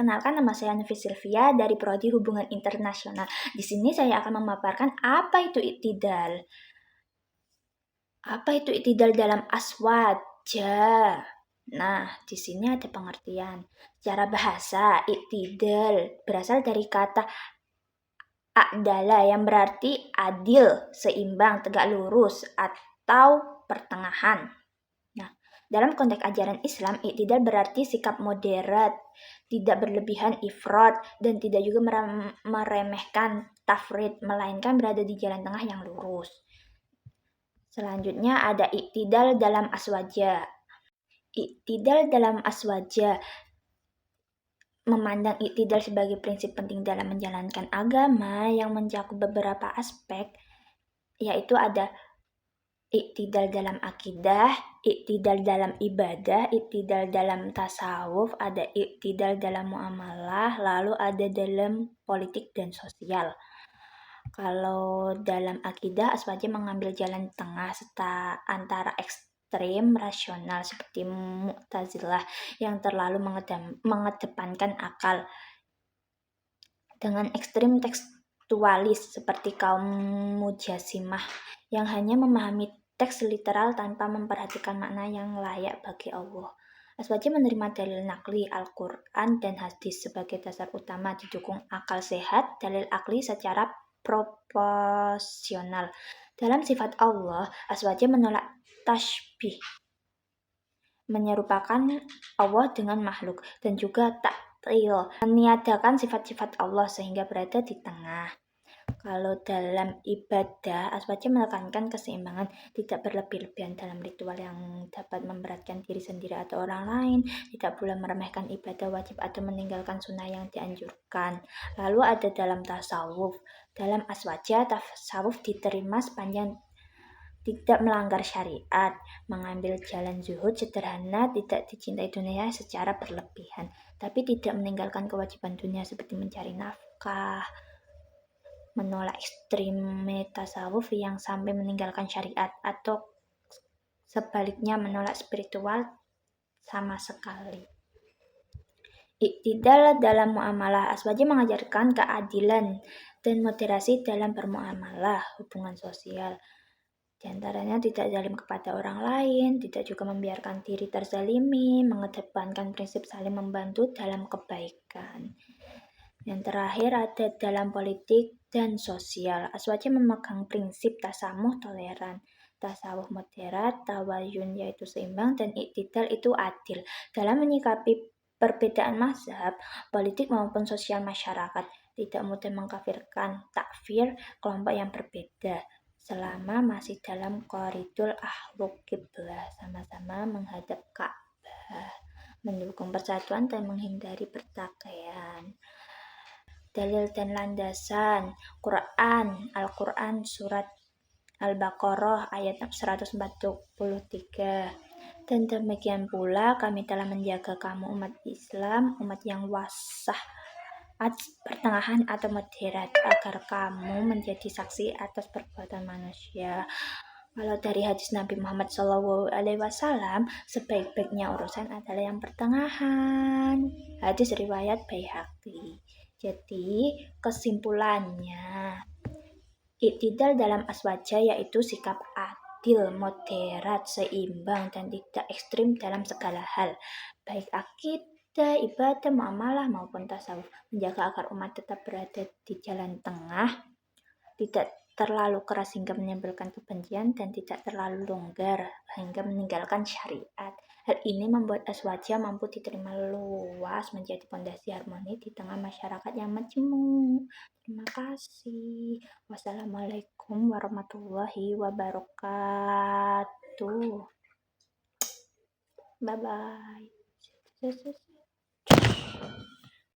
Perkenalkan, nama saya Novi Sylvia dari Prodi Hubungan Internasional. Di sini saya akan memaparkan apa itu iktidal. Apa itu iktidal dalam aswaja? Nah, di sini ada pengertian. Secara bahasa, iktidal berasal dari kata a'dala yang berarti adil, seimbang, tegak lurus, atau pertengahan. Nah, dalam konteks ajaran Islam, iktidal berarti sikap moderat, tidak berlebihan ifrat, dan tidak juga meremehkan tafrid, melainkan berada di jalan tengah yang lurus. Selanjutnya ada iktidal dalam aswaja. Iktidal dalam aswaja memandang iktidal sebagai prinsip penting dalam menjalankan agama yang mencakup beberapa aspek, yaitu ada iktidal dalam akidah, iktidal dalam ibadah, iktidal dalam tasawuf, ada iktidal dalam muamalah, lalu ada dalam politik dan sosial. Kalau dalam akidah, aswaja mengambil jalan tengah antara ekstrem rasional seperti Mu'tazilah yang terlalu mengedepankan akal dengan ekstrem tekstualis seperti kaum Mujasimah yang hanya memahami teks literal tanpa memperhatikan makna yang layak bagi Allah. Aswaja menerima dalil nakli Al-Quran dan hadis sebagai dasar utama, didukung akal sehat, dalil akli secara proporsional. Dalam sifat Allah, aswaja menolak tasbih, menyerupakan Allah dengan makhluk, dan juga ta'til, meniadakan sifat-sifat Allah sehingga berada di tengah. Kalau dalam ibadah, aswaja menekankan keseimbangan, tidak berlebih-lebihan dalam ritual yang dapat memberatkan diri sendiri atau orang lain, tidak pula meremehkan ibadah wajib atau meninggalkan sunnah yang dianjurkan. Lalu ada dalam tasawuf. Dalam aswaja, tasawuf diterima sepanjang tidak melanggar syariat, mengambil jalan zuhud sederhana, tidak dicintai dunia secara berlebihan, tapi tidak meninggalkan kewajiban dunia seperti mencari nafkah, menolak ekstreme tasawuf yang sampai meninggalkan syariat, atau sebaliknya menolak spiritual sama sekali. Iktidal dalam muamalah. Aswaja mengajarkan keadilan dan moderasi dalam bermuamalah, hubungan sosial. Di antaranya tidak zalim kepada orang lain, tidak juga membiarkan diri terzalimi, mengedepankan prinsip saling membantu dalam kebaikan. Yang terakhir ada dalam politik dan sosial. Aswaja memegang prinsip tasamuh toleran, tasawuf moderat, tawayun yaitu seimbang, dan iktidal itu adil. Dalam menyikapi perbedaan mazhab, politik maupun sosial masyarakat, tidak mudah mengkafirkan, takfir kelompok yang berbeda, selama masih dalam koridor akhlak qiblah, sama-sama menghadap Ka'bah, mendukung persatuan dan menghindari pertikaian. Dalil dan landasan Quran, Al-Quran surat Al-Baqarah ayat 143. Dan demikian pula kami telah menjaga kamu umat Islam, umat yang wasah, pertengahan atau moderat, agar kamu menjadi saksi atas perbuatan manusia. Kalau dari hadis Nabi Muhammad SAW, sebaik-baiknya urusan adalah yang pertengahan. Hadis riwayat Baihaqi. Jadi kesimpulannya, iktidal dalam aswaja yaitu sikap adil, moderat, seimbang, dan tidak ekstrim dalam segala hal, baik akidah, ibadah, muamalah maupun tasawuf. Menjaga agar umat tetap berada di jalan tengah, tidak terlalu keras hingga menimbulkan kebencian, dan tidak terlalu longgar hingga meninggalkan syariat. Hal ini membuat aswaja mampu diterima luas, menjadi fondasi harmoni di tengah masyarakat yang majemuk. Terima kasih. Wassalamualaikum warahmatullahi wabarakatuh. Bye bye.